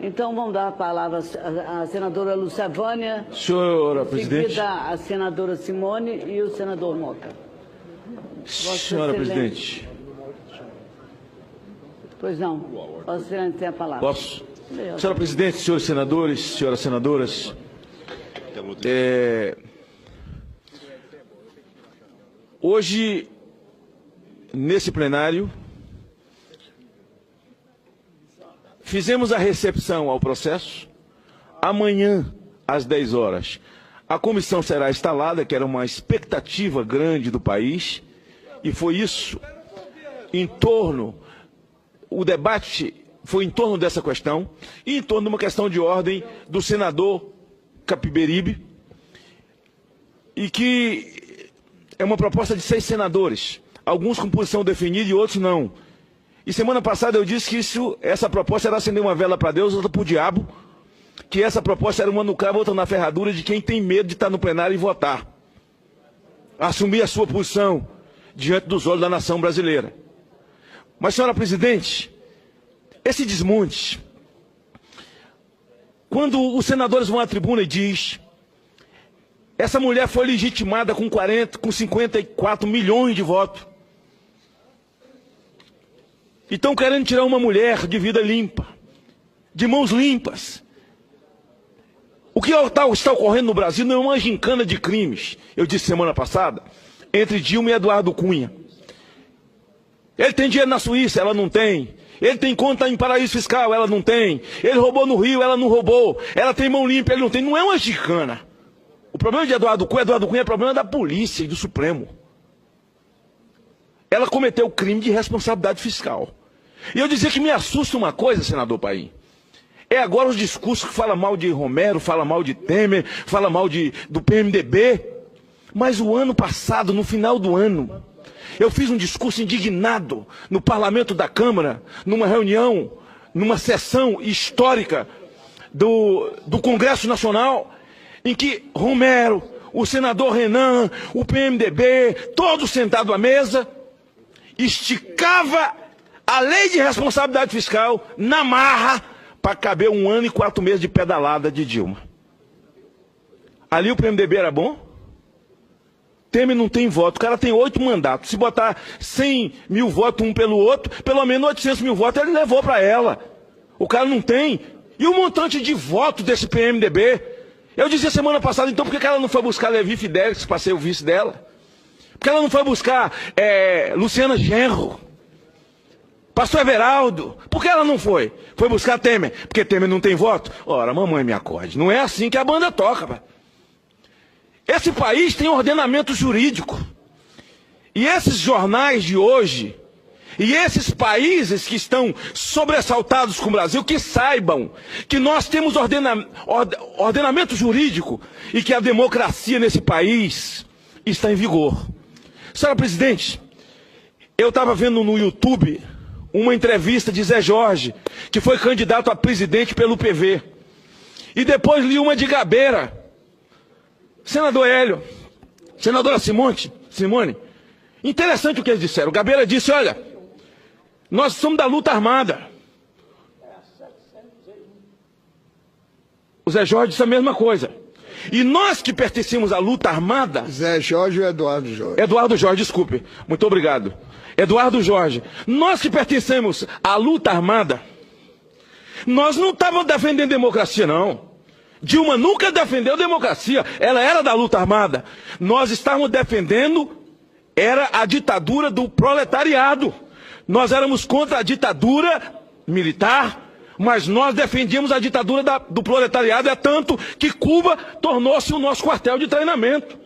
Então, vamos dar a palavra à senadora Lúcia Vânia. Senhora presidente. Seguida a senadora Simone e o senador Moca. Senhora presidente. Pois não. Vossa Excelência tem a palavra. Posso? Senhora presidente, senhores senadores, senhoras senadoras. Hoje, nesse plenário, fizemos a recepção ao processo. Amanhã, às 10 horas, a comissão será instalada, que era uma expectativa grande do país, e foi isso, o debate foi em torno dessa questão, e em torno de uma questão de ordem do senador Capiberibe, e que é uma proposta de 6 senadores, alguns com posição definida e outros não. E semana passada eu disse que essa proposta era acender uma vela para Deus, outra para o diabo, que essa proposta era uma no cabo, outra na ferradura de quem tem medo de estar no plenário e votar. Assumir a sua posição diante dos olhos da nação brasileira. Mas, senhora presidente, esse desmonte, quando os senadores vão à tribuna e diz, essa mulher foi legitimada com 54 milhões de votos. E estão querendo tirar uma mulher de vida limpa, de mãos limpas. O que está ocorrendo no Brasil não é uma gincana de crimes, eu disse semana passada, entre Dilma e Eduardo Cunha. Ele tem dinheiro na Suíça, ela não tem. Ele tem conta em paraíso fiscal, ela não tem. Ele roubou no Rio, ela não roubou. Ela tem mão limpa, ele não tem. Não é uma gincana. O problema de Eduardo Cunha é problema da polícia e do Supremo. Ela cometeu crime de responsabilidade fiscal. E eu dizia que me assusta uma coisa, senador Paim. É agora os discursos que falam mal de Romero, falam mal de Temer, falam mal do PMDB. Mas o ano passado, no final do ano, eu fiz um discurso indignado no parlamento da Câmara, numa reunião, numa sessão histórica do Congresso Nacional, em que Romero, o senador Renan, o PMDB, todos sentados à mesa, esticava a lei de responsabilidade fiscal na marra para caber 1 ano e 4 meses de pedalada de Dilma. Ali o PMDB era bom? Temer não tem voto, o cara tem 8 mandatos. Se botar 100 mil votos um pelo outro, pelo menos 800 mil votos ele levou para ela. O cara não tem. E o montante de votos desse PMDB? Eu dizia semana passada, então, por que ela não foi buscar Levi Fidelix para ser o vice dela? Por que ela não foi buscar Luciana Genro? Pastor Everaldo? Por que ela não foi? Foi buscar Temer? Porque Temer não tem voto? Ora, mamãe me acorde. Não é assim que a banda toca, pai. Esse país tem ordenamento jurídico. E esses jornais de hoje, e esses países que estão sobressaltados com o Brasil, que saibam que nós temos ordenamento jurídico e que a democracia nesse país está em vigor. Senhora presidente, eu estava vendo no YouTube uma entrevista de Zé Jorge, que foi candidato a presidente pelo PV. E depois li uma de Gabeira. Senador Hélio, senadora Simone, interessante o que eles disseram. Gabeira disse, olha, nós somos da luta armada. O Zé Jorge disse a mesma coisa. E nós que pertencemos à luta armada... Zé Jorge ou Eduardo Jorge? Eduardo Jorge, desculpe. Muito obrigado. Eduardo Jorge. Nós que pertencemos à luta armada, nós não estávamos defendendo democracia, não. Dilma nunca defendeu democracia, ela era da luta armada. Nós estávamos defendendo, era a ditadura do proletariado. Nós éramos contra a ditadura militar, mas nós defendíamos a ditadura do proletariado, é tanto que Cuba tornou-se o nosso quartel de treinamento.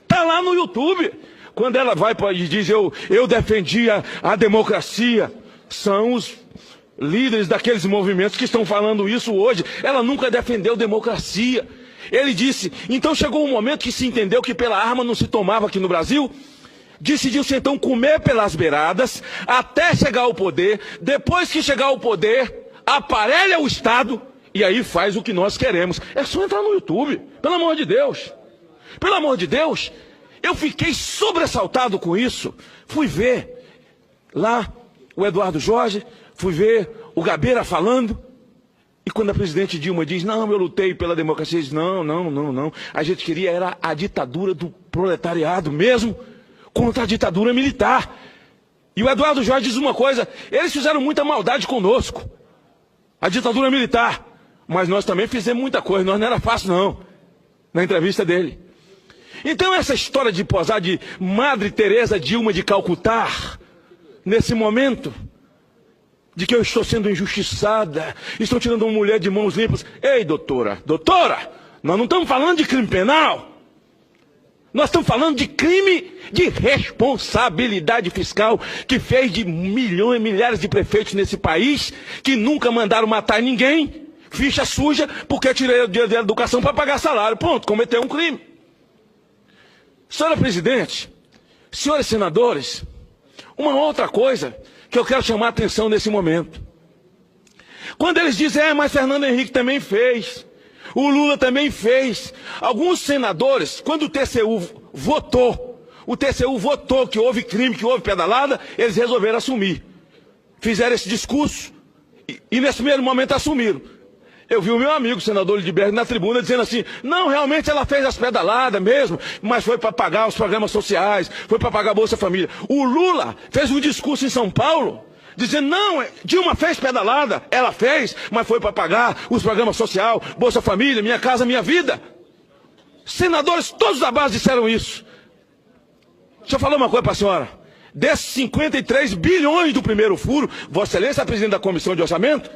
Está lá no YouTube. Quando ela vai e diz, eu defendia a democracia, são os líderes daqueles movimentos que estão falando isso hoje. Ela nunca defendeu democracia. Ele disse, então chegou um momento que se entendeu que pela arma não se tomava aqui no Brasil. Decidiu-se então comer pelas beiradas até chegar ao poder. Depois que chegar ao poder, aparelha o Estado e aí faz o que nós queremos. É só entrar no YouTube, pelo amor de Deus. Pelo amor de Deus, eu fiquei sobressaltado com isso. Fui ver lá o Eduardo Jorge, fui ver o Gabeira falando, E quando a presidente Dilma diz, não, eu lutei pela democracia, diz, não. A gente queria era a ditadura do proletariado mesmo, contra a ditadura militar. E o Eduardo Jorge diz uma coisa, eles fizeram muita maldade conosco, a ditadura militar, mas nós também fizemos muita coisa, nós não era fácil não, na entrevista dele. Então essa história de posar de Madre Teresa Dilma de Calcutá, nesse momento, de que eu estou sendo injustiçada, estão tirando uma mulher de mãos limpas. Ei, doutora, nós não estamos falando de crime penal. Nós estamos falando de crime de responsabilidade fiscal que fez de milhões e milhares de prefeitos nesse país que nunca mandaram matar ninguém, ficha suja, porque tirei o dinheiro da educação para pagar salário. Pronto, cometeu um crime. Senhora presidente, senhores senadores, uma outra coisa que eu quero chamar a atenção nesse momento. Quando eles dizem, mas Fernando Henrique também fez, o Lula também fez. Alguns senadores, quando o TCU votou que houve crime, que houve pedalada, eles resolveram assumir. Fizeram esse discurso e nesse primeiro momento assumiram. Eu vi o meu amigo, o senador Lidberg, na tribuna dizendo assim, não, realmente ela fez as pedaladas mesmo, mas foi para pagar os programas sociais, foi para pagar a Bolsa Família. O Lula fez um discurso em São Paulo, dizendo, não, Dilma fez pedalada, ela fez, mas foi para pagar os programas sociais, Bolsa Família, Minha Casa Minha Vida. Senadores, todos da base disseram isso. Deixa eu falar uma coisa para a senhora. Desses 53 bilhões do primeiro furo, Vossa Excelência é a presidente da Comissão de Orçamento,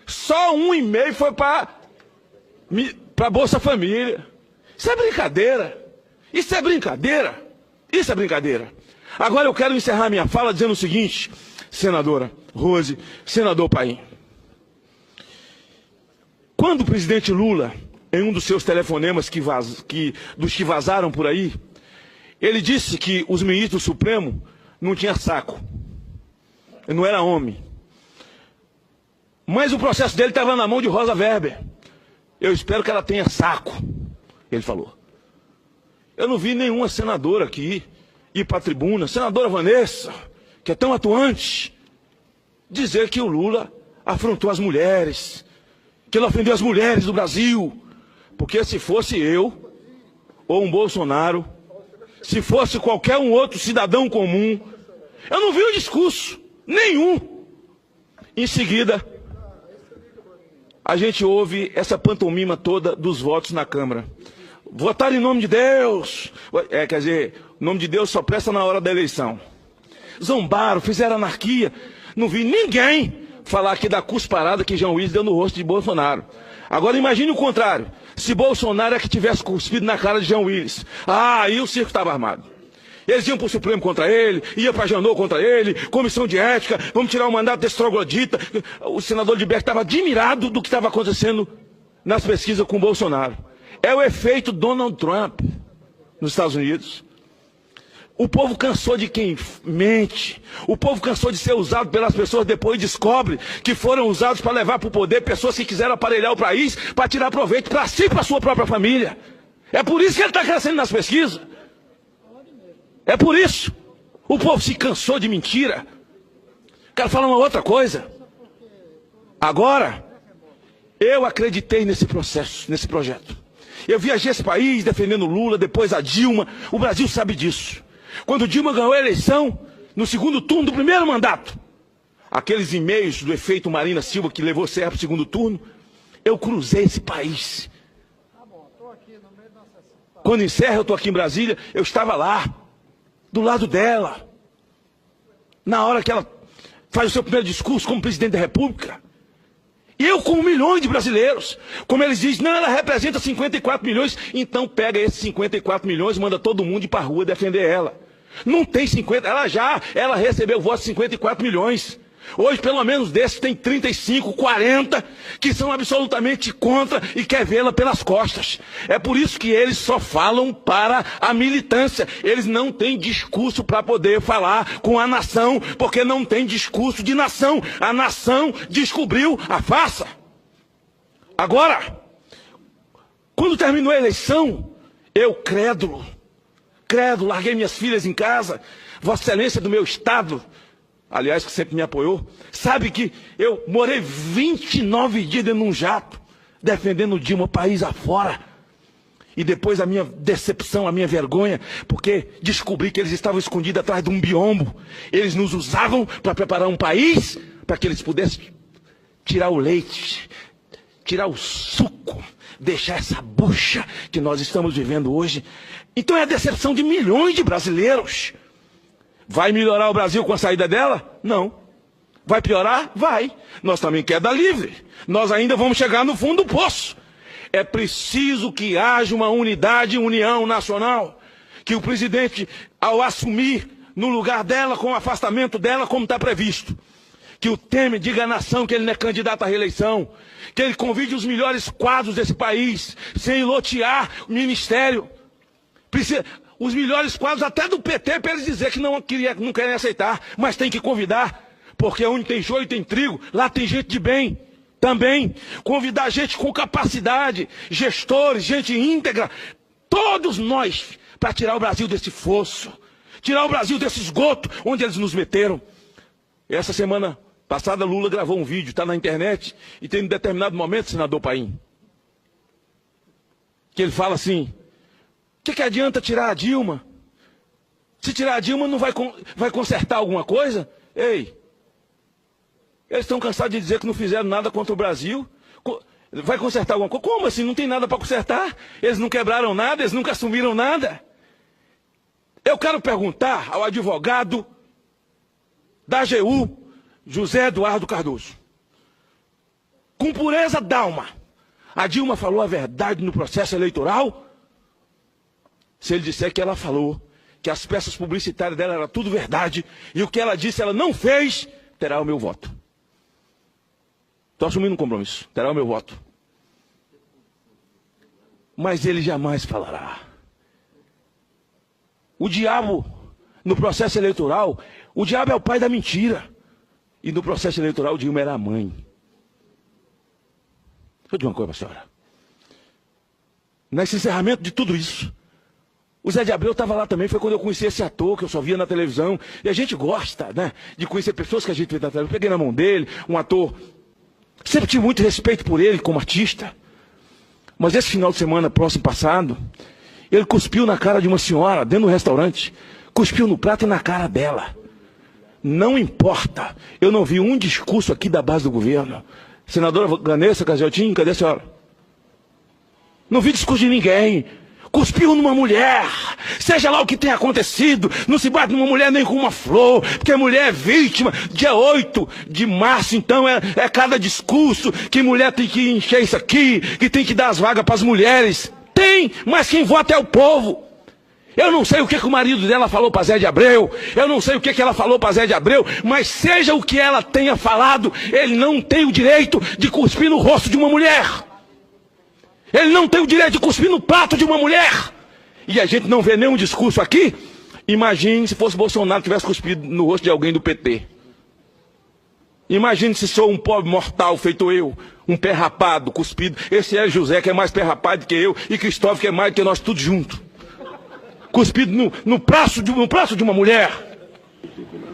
só 1,5 foi para Bolsa Família. Isso é brincadeira. Isso é brincadeira. Isso é brincadeira. Agora eu quero encerrar minha fala dizendo o seguinte, senadora Rose, senador Paim. Quando o presidente Lula, em um dos seus telefonemas dos que vazaram por aí, ele disse que os ministros do Supremo não tinham saco. Ele não era homem. Mas o processo dele estava na mão de Rosa Weber. Eu espero que ela tenha saco, ele falou. Eu não vi nenhuma senadora aqui ir para a tribuna, senadora Vanessa, que é tão atuante, dizer que o Lula afrontou as mulheres, que ele ofendeu as mulheres do Brasil. Porque se fosse eu, ou um Bolsonaro, se fosse qualquer um outro cidadão comum, eu não vi um discurso nenhum. Em seguida, a gente ouve essa pantomima toda dos votos na Câmara. Votar em nome de Deus. Quer dizer, o nome de Deus só presta na hora da eleição. Zombaram, fizeram anarquia. Não vi ninguém falar aqui da cusparada que João Willis deu no rosto de Bolsonaro. Agora imagine o contrário. Se Bolsonaro é que tivesse cuspido na cara de João Willis. Aí o circo estava armado. Eles iam para o Supremo contra ele, iam para a Janot contra ele, comissão de ética, vamos tirar o mandato desse troglodita. O senador Lidberg estava admirado do que estava acontecendo nas pesquisas com o Bolsonaro. É o efeito Donald Trump nos Estados Unidos. O povo cansou de quem mente. O povo cansou de ser usado pelas pessoas, depois descobre que foram usados para levar para o poder pessoas que quiseram aparelhar o país para tirar proveito para si e para a sua própria família. É por isso que ele está crescendo nas pesquisas. É por isso. O povo se cansou de mentira. Quero falar uma outra coisa. Agora, eu acreditei nesse processo, nesse projeto. Eu viajei esse país defendendo Lula, depois a Dilma. O Brasil sabe disso. Quando Dilma ganhou a eleição, no segundo turno do primeiro mandato, aqueles e-mails do efeito Marina Silva que levou Serra para o segundo turno, eu cruzei esse país. Quando em Serra, eu estou aqui em Brasília, eu estava lá, do lado dela, na hora que ela faz o seu primeiro discurso como presidente da República. E eu com milhões de brasileiros, como eles dizem, não, ela representa 54 milhões, então pega esses 54 milhões e manda todo mundo ir para a rua defender ela. Não tem 50, ela recebeu votos de 54 milhões. Hoje, pelo menos desses, tem 35, 40, que são absolutamente contra e quer vê-la pelas costas. É por isso que eles só falam para a militância. Eles não têm discurso para poder falar com a nação, porque não tem discurso de nação. A nação descobriu a farsa. Agora, quando terminou a eleição, eu crédulo, larguei minhas filhas em casa, Vossa Excelência do meu estado, aliás, que sempre me apoiou, sabe que eu morei 29 dias dentro de um jato, defendendo Dilma país afora. E depois a minha decepção, a minha vergonha, porque descobri que eles estavam escondidos atrás de um biombo. Eles nos usavam para preparar um país, para que eles pudessem tirar o leite, tirar o suco, deixar essa bucha que nós estamos vivendo hoje. Então é a decepção de milhões de brasileiros. Vai melhorar o Brasil com a saída dela? Não. Vai piorar? Vai. Nós também queda livre. Nós ainda vamos chegar no fundo do poço. É preciso que haja uma unidade, união nacional. Que o presidente, ao assumir no lugar dela, com o afastamento dela, como está previsto, que o Temer diga à nação que ele não é candidato à reeleição, que ele convide os melhores quadros desse país, sem lotear o ministério. Os melhores quadros até do PT, para eles dizer que não querem aceitar, mas tem que convidar, porque onde tem joio tem trigo, lá tem gente de bem. Também convidar gente com capacidade, gestores, gente íntegra, todos nós, para tirar o Brasil desse fosso, tirar o Brasil desse esgoto onde eles nos meteram. Essa semana passada, Lula gravou um vídeo, está na internet, e tem um determinado momento, senador Paim, que ele fala assim: o que adianta tirar a Dilma? Se tirar a Dilma, não vai consertar alguma coisa? Ei! Eles estão cansados de dizer que não fizeram nada contra o Brasil. Vai consertar alguma coisa? Como assim? Não tem nada para consertar? Eles não quebraram nada? Eles nunca assumiram nada? Eu quero perguntar ao advogado da AGU, José Eduardo Cardoso. Com pureza d'alma, a Dilma falou a verdade no processo eleitoral? Se ele disser que ela falou, que as peças publicitárias dela eram tudo verdade, e o que ela disse ela não fez, terá o meu voto. Estou assumindo um compromisso, terá o meu voto. Mas ele jamais falará. O diabo, no processo eleitoral, o diabo é o pai da mentira. E no processo eleitoral, Dilma era a mãe. Deixa eu dizer uma coisa para a senhora. Nesse encerramento de tudo isso, o Zé de Abreu estava lá também, foi quando eu conheci esse ator que eu só via na televisão. E a gente gosta, né, de conhecer pessoas que a gente vê na televisão. Eu peguei na mão dele, um ator. Sempre tive muito respeito por ele como artista. Mas esse final de semana próximo passado, ele cuspiu na cara de uma senhora dentro do restaurante. Cuspiu no prato e na cara dela. Não importa. Eu não vi um discurso aqui da base do governo. Senadora Vanessa Casiotin, cadê a senhora? Não vi discurso de ninguém. Cuspiu numa mulher, seja lá o que tenha acontecido, não se bate numa mulher nem com uma flor, porque a mulher é vítima. Dia 8 de março, então, é cada discurso que mulher tem que encher isso aqui, que tem que dar as vagas para as mulheres. Tem, mas quem vota é o povo. Eu não sei o que o marido dela falou para Zé de Abreu, eu não sei o que ela falou para Zé de Abreu, mas seja o que ela tenha falado, ele não tem o direito de cuspir no rosto de uma mulher. Ele não tem o direito de cuspir no prato de uma mulher. E a gente não vê nenhum discurso aqui. Imagine se fosse Bolsonaro que tivesse cuspido no rosto de alguém do PT. Imagine se sou um pobre mortal feito eu, um pé rapado, cuspido. Esse é José, que é mais pé rapado que eu, e Cristóvão, que é mais que nós tudo junto. Cuspido no braço de uma mulher.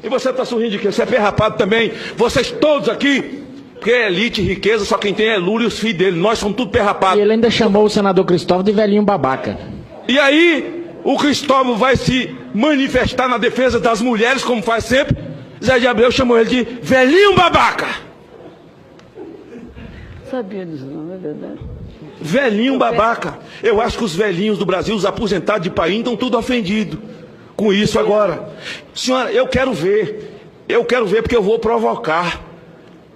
E você está sorrindo de quê? Você é pé rapado também. Vocês todos aqui. Porque é elite, riqueza, só quem tem é Lula e os filhos dele. Nós somos tudo pé rapado. E ele ainda chamou o senador Cristóvão de velhinho babaca. E aí, o Cristóvão vai se manifestar na defesa das mulheres, como faz sempre. Zé de Abreu chamou ele de velhinho babaca. Sabia disso não, é verdade. Velhinho babaca. Eu acho que os velhinhos do Brasil, os aposentados de Paim, estão tudo ofendidos com isso agora. Senhora, eu quero ver porque eu vou provocar.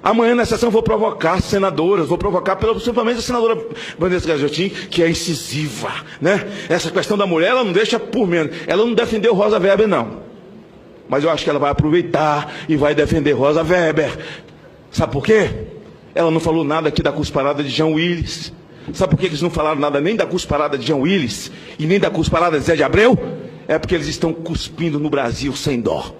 Amanhã na sessão eu vou provocar senadoras, vou provocar principalmente a senadora Vanessa Casiotin, que é incisiva, né? Essa questão da mulher, ela não deixa por menos. Ela não defendeu Rosa Weber, não. Mas eu acho que ela vai aproveitar e vai defender Rosa Weber. Sabe por quê? Ela não falou nada aqui da cusparada de Jean Willis. Sabe por que eles não falaram nada nem da cusparada de Jean Willis e nem da cusparada de Zé de Abreu? É porque eles estão cuspindo no Brasil sem dó.